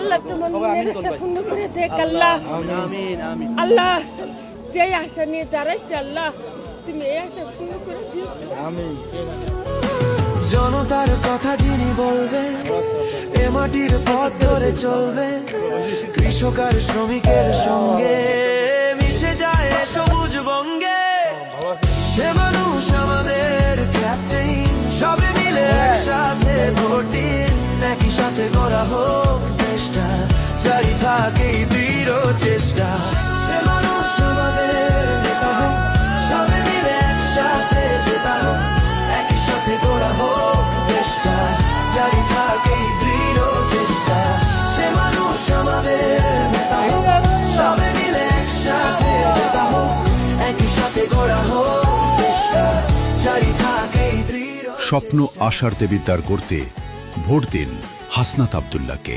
আল্লাহ তোমার মনের আশা পূর্ণ করে দেখ আল্লাহ। আল্লাহ যে আশা নিয়ে দাঁড়াইছে আল্লাহ তুমি এই আশা পূর্ণ করে দিও। জনতার কথা যিনি বলবে, এ মাটির পথ ধরে চলবে, কৃষক আর শ্রমিকের সঙ্গে মিশে যায় সবুজ বঙ্গে। সে মানুষ আমাদের ক্যাপ্টেন, সবে মিলে একসাথে ভোট দিন, একই সাথে গড়া হোক দেশটা, জারি থাকে এই দৃঢ় চেষ্টা। সে মানুষ আমাদের নেতা হোক, সবে মিলে একসাথে জেতা হোক, একই সাথে গড়া হোক দেশটা, জারি থাকে এই দৃঢ় চেষ্টা। সে মানুষ আমাদের নেতা হোক, সবে মিলে একসাথে জেতা হোক, একই সাথে গড়া হোক দেশটা, জারি থাকে এই দৃঢ়। স্বপ্ন আশার দেবিদ্বার করতে ভোট দিন হাসনাত আব্দুল্লাহকে।